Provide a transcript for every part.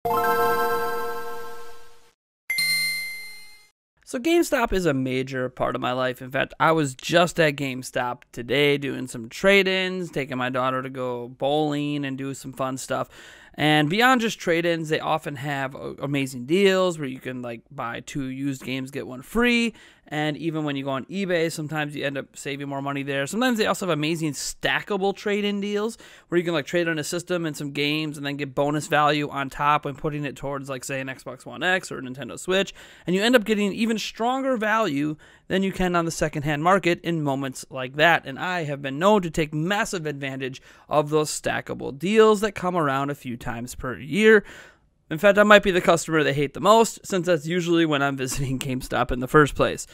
So GameStop is a major part of my life. In fact, I was just at GameStop today doing some trade-ins, taking my daughter to go bowling and do some fun stuff. And beyond just trade-ins, they often have amazing deals where you can like buy 2 used games, get 1 free. And even when you go on eBay, sometimes you end up saving more money there. Sometimes they also have amazing stackable trade-in deals where you can like trade on a system and some games and then get bonus value on top when putting it towards like say an Xbox One X or a Nintendo Switch. And you end up getting even stronger value than you can on the secondhand market in moments like that. And I have been known to take massive advantage of those stackable deals that come around a few times per year. In fact, I might be the customer they hate the most, since that's usually when I'm visiting GameStop in the first place.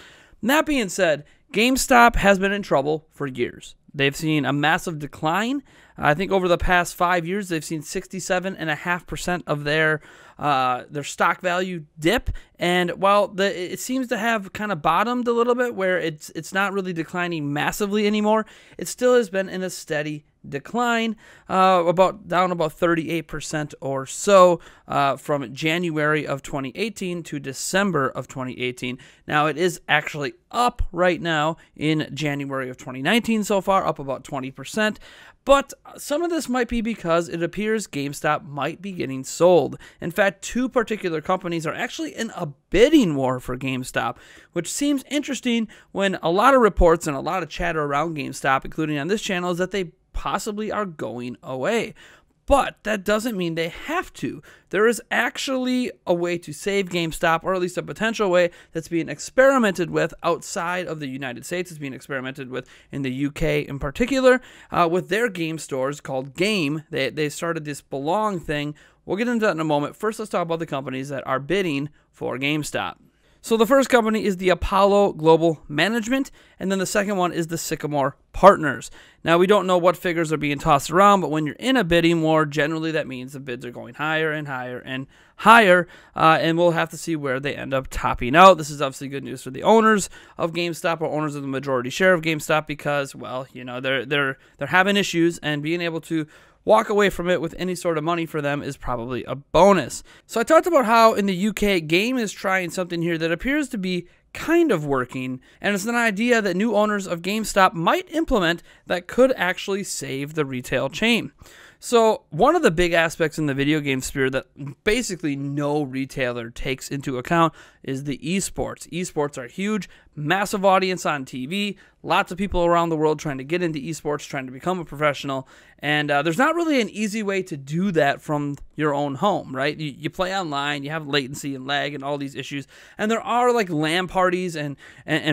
And that being said, GameStop has been in trouble for years. They've seen a massive decline. I think over the past 5 years, they've seen 67.5% of their stock value dip. And while it seems to have kind of bottomed a little bit, where it's not really declining massively anymore, it still has been in a steady decline, down about 38% or so from January of 2018 to December of 2018. Now it is actually up right now in January of 2019 so far, up about 20%. But some of this might be because it appears GameStop might be getting sold. In fact, 2 particular companies are actually in a bidding war for GameStop, which seems interesting when a lot of reports and a lot of chatter around GameStop, including on this channel, is that they possibly are going away. But that doesn't mean they have to. There is actually a way to save GameStop, or at least a potential way that's being experimented with outside of the United States. It's being experimented with in the UK in particular, with their game stores called Game. They started this Belong thing. We'll get into that in a moment. First, let's talk about the companies that are bidding for GameStop. So the first company is the Apollo Global Management, and then the second one is the Sycamore Partners. Now, we don't know what figures are being tossed around, but when you're in a bidding war, generally that means the bids are going higher and higher and higher, and we'll have to see where they end up topping out. This is obviously good news for the owners of GameStop, or owners of the majority share of GameStop, because, well, you know, they're having issues, and being able to walk away from it with any sort of money for them is probably a bonus. So I talked about how in the UK, Game is trying something here that appears to be kind of working, and it's an idea that new owners of GameStop might implement that could actually save the retail chain. So one of the big aspects in the video game sphere that basically no retailer takes into account is the esports. Esports are huge, massive audience on TV, lots of people around the world trying to get into esports, trying to become a professional, and there's not really an easy way to do that from your own home, right? You play online, you have latency and lag and all these issues, and there are like LAN parties and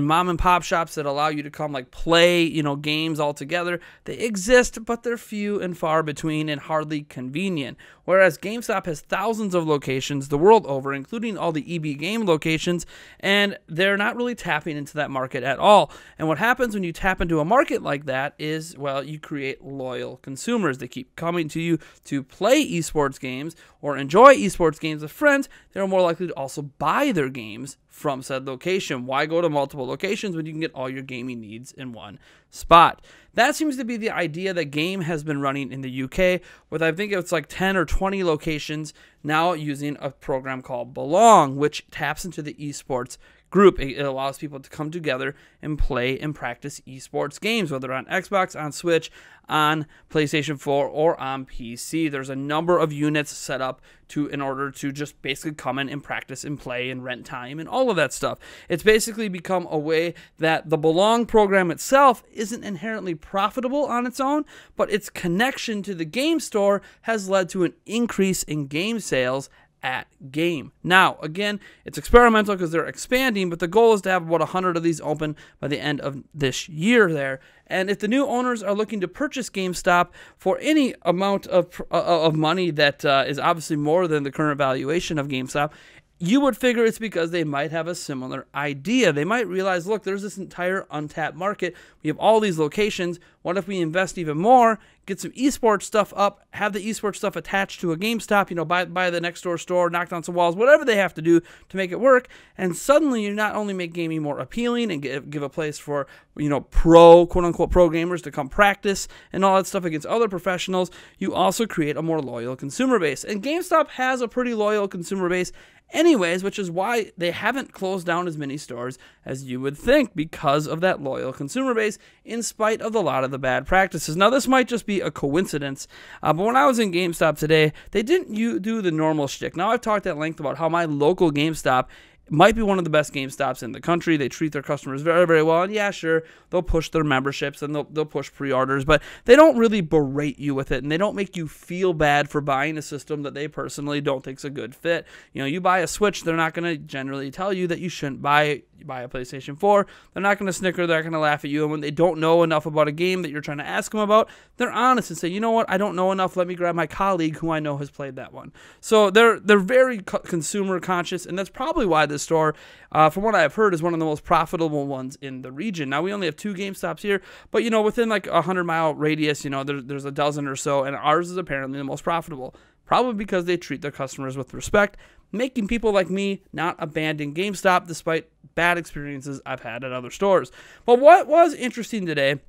mom and pop shops that allow you to come like play, you know, games all together. They exist, but they're few and far between and hardly convenient. Whereas GameStop has thousands of locations the world over, including all the EB Game locations, and they're not really tapping into that market at all. And what happens when you tap into a market like that is, well, you create loyal consumers. They keep coming to you to play esports games or enjoy esports games with friends. They're more likely to also buy their games from said location. Why go to multiple locations when you can get all your gaming needs in one spot? That seems to be the idea that Game has been running in the UK, with I think it's like 10 or 20 locations now using a program called Belong, which taps into the esports group. It allows people to come together and play and practice esports games, whether on Xbox, on Switch, on PlayStation 4, or on PC. There's a number of units set up in order to just basically come in and practice and play and rent time and all of that stuff. It's basically become a way that the Belong program itself isn't inherently profitable on its own, but its connection to the game store has led to an increase in game sales at Game. Now, again, it's experimental because they're expanding, but the goal is to have about 100 of these open by the end of this year there. And if the new owners are looking to purchase GameStop for any amount of money that is obviously more than the current valuation of GameStop, you would figure it's because they might have a similar idea. They might realize, look, there's this entire untapped market. We have all these locations. What if we invest even more, get some esports stuff up, have the esports stuff attached to a GameStop, buy the next door store, knock down some walls, whatever they have to do to make it work. And suddenly you not only make gaming more appealing and give a place for, quote unquote pro gamers to come practice and all that stuff against other professionals, you also create a more loyal consumer base. And GameStop has a pretty loyal consumer base anyways, which is why they haven't closed down as many stores as you would think, because of that loyal consumer base, in spite of a lot of the bad practices. Now, this might just be a coincidence, but when I was in GameStop today, they didn't do the normal shtick. Now, I've talked at length about how my local GameStop might be one of the best GameStops in the country. They treat their customers very, very well. And yeah, sure, they'll push their memberships and they'll push pre-orders, but they don't really berate you with it, and they don't make you feel bad for buying a system that they personally don't think is a good fit. You buy a Switch, they're not going to generally tell you that you shouldn't buy a PlayStation 4. They're not going to snicker. They're not going to laugh at you. And when they don't know enough about a game that you're trying to ask them about, they're honest and say, you know what, I don't know enough. Let me grab my colleague who I know has played that one. So they're very consumer conscious, and that's probably why this store, from what I've heard, is one of the most profitable ones in the region. Now, we only have 2 GameStops here, but within like a 100-mile radius, there's a dozen or so, and ours is apparently the most profitable. Probably because they treat their customers with respect, making people like me not abandon GameStop despite bad experiences I've had at other stores. But what was interesting today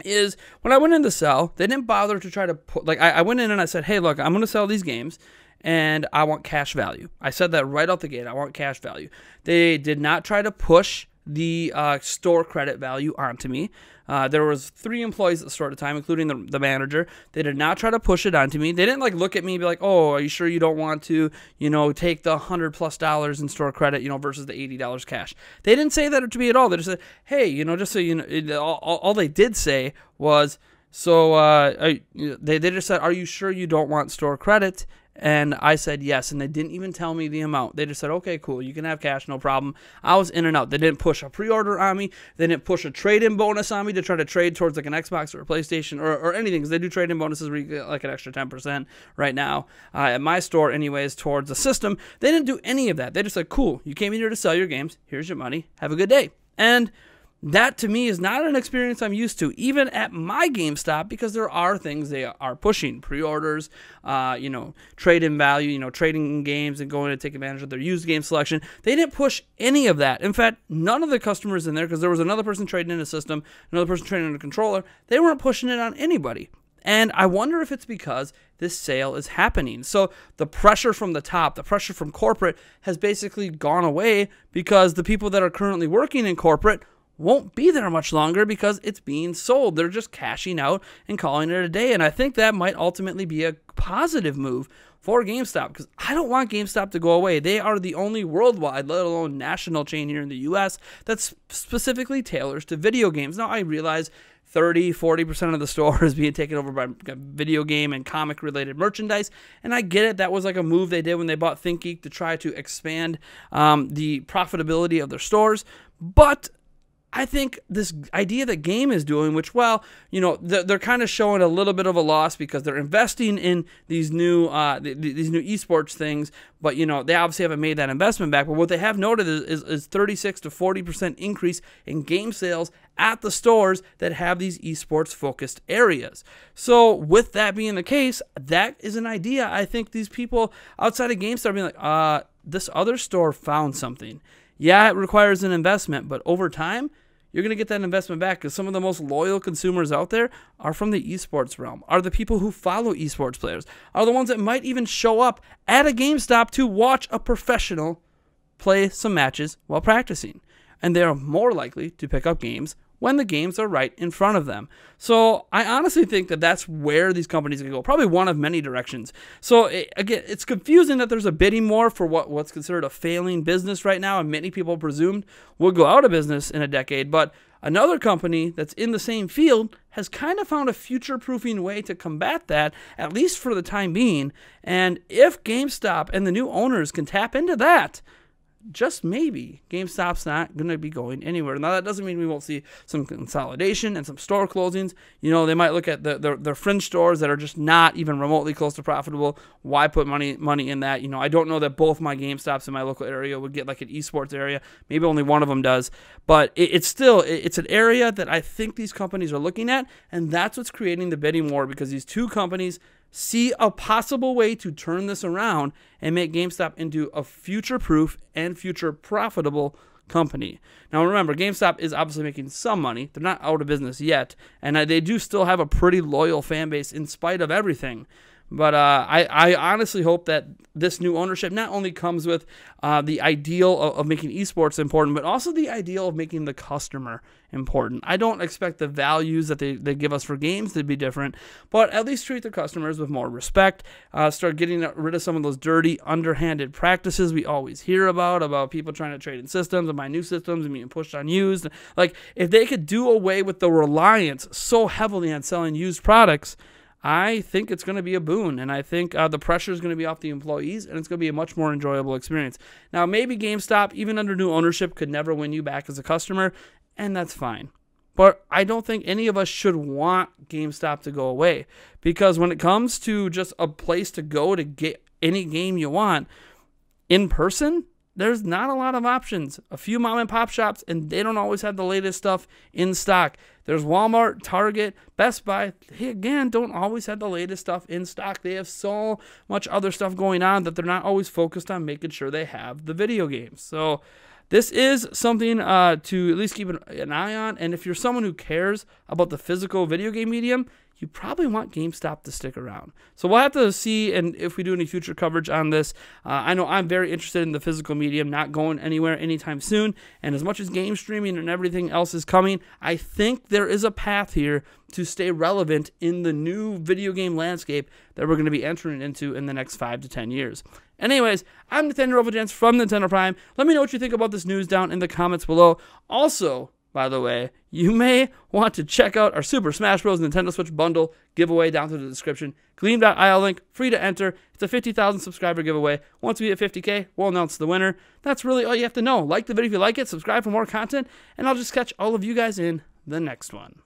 is when I went in to sell, they didn't bother to try to put, I went in and I said, hey, look, I'm going to sell these games, and I want cash value. I said that right out the gate. I want cash value. They did not try to push the store credit value onto me. There was 3 employees at the store at the time, including the manager. They did not try to push it onto me. They didn't look at me and be like, oh, are you sure you don't want to, take the $100+ in store credit, versus the $80 cash. They didn't say that to me at all. They just said, hey, just so you know, all they did say was, so they just said, are you sure you don't want store credit? And I said yes, and they didn't even tell me the amount. They just said, okay, cool, you can have cash, no problem. I was in and out. They didn't push a pre-order on me. They didn't push a trade-in bonus on me to try to trade towards like an Xbox or a PlayStation or anything, because they do trade-in bonuses where you get like an extra 10% right now at my store anyways towards the system. They didn't do any of that. They just said, cool, you came in here to sell your games. Here's your money. Have a good day. And that, to me, is not an experience I'm used to, even at my GameStop, because there are things they are pushing. Pre-orders, trade-in value, trading in games and going to take advantage of their used game selection. They didn't push any of that. In fact, none of the customers in there, because there was another person trading in a system, another person trading in a controller, they weren't pushing it on anybody. And I wonder if it's because this sale is happening. So the pressure from the top, the pressure from corporate has basically gone away, because the people that are currently working in corporate won't be there much longer because it's being sold. They're just cashing out and calling it a day. And I think that might ultimately be a positive move for GameStop, because I don't want GameStop to go away. They are the only worldwide, let alone national chain here in the U.S. that specifically tailors to video games. Now, I realize 30-40% of the store is being taken over by video game and comic related merchandise, and I get it. That was like a move they did when they bought ThinkGeek to try to expand the profitability of their stores. But I think this idea that Game is doing, which, well, they're kind of showing a little bit of a loss because they're investing in these new esports things, but they obviously haven't made that investment back. But what they have noted is 36 to 40% increase in game sales at the stores that have these esports focused areas. So with that being the case, that is an idea. I think these people outside of GameStop are being like, this other store found something. Yeah, it requires an investment, but over time, you're going to get that investment back, because some of the most loyal consumers out there are from the esports realm, are the people who follow esports players, are the ones that might even show up at a GameStop to watch a professional play some matches while practicing. And they're more likely to pick up games when the games are right in front of them. So I honestly think that that's where these companies can go, probably one of many directions. So again, it's confusing that there's a bidding war for what's considered a failing business right now, and many people presumed will go out of business in a decade. But another company that's in the same field has kind of found a future-proofing way to combat that, at least for the time being. And if GameStop and the new owners can tap into that, just maybe, GameStop's not going to be going anywhere. Now, that doesn't mean we won't see some consolidation and some store closings. They might look at their fringe stores that are just not even remotely close to profitable. Why put money in that? I don't know that both my GameStops in my local area would get like an esports area. Maybe only one of them does. But it's an area that I think these companies are looking at, and that's what's creating the bidding war, because these two companies see a possible way to turn this around and make GameStop into a future-proof and future profitable company. Now remember, GameStop is obviously making some money. They're not out of business yet, and they do still have a pretty loyal fan base in spite of everything. But I honestly hope that this new ownership not only comes with the ideal of making esports important, but also the ideal of making the customer important. I don't expect the values that they give us for games to be different, but at least treat their customers with more respect. Start getting rid of some of those dirty, underhanded practices we always hear about people trying to trade in systems and buy new systems and being pushed on used. Like, if they could do away with the reliance so heavily on selling used products, I think it's going to be a boon, and I think the pressure is going to be off the employees, and it's going to be a much more enjoyable experience. Now, maybe GameStop, even under new ownership, could never win you back as a customer, and that's fine. But I don't think any of us should want GameStop to go away, because when it comes to just a place to go to get any game you want in person, there's not a lot of options. A few mom and pop shops, and they don't always have the latest stuff in stock. There's Walmart, Target, Best Buy. They, again, don't always have the latest stuff in stock. They have so much other stuff going on that they're not always focused on making sure they have the video games. So this is something to at least keep an eye on. And if you're someone who cares about the physical video game medium, you probably want GameStop to stick around. So we'll have to see, and if we do any future coverage on this. I know I'm very interested in the physical medium, not going anywhere anytime soon. And as much as game streaming and everything else is coming, I think there is a path here to stay relevant in the new video game landscape that we're going to be entering into in the next 5 to 10 years. Anyways, I'm Nathaniel Rovagents from Nintendo Prime. Let me know what you think about this news down in the comments below. Also, by the way, you may want to check out our Super Smash Bros. Nintendo Switch bundle giveaway down through the description. Gleam.io link, free to enter. It's a 50,000 subscriber giveaway. Once we hit 50K, we'll announce the winner. That's really all you have to know. Like the video if you like it, subscribe for more content, and I'll just catch all of you guys in the next one.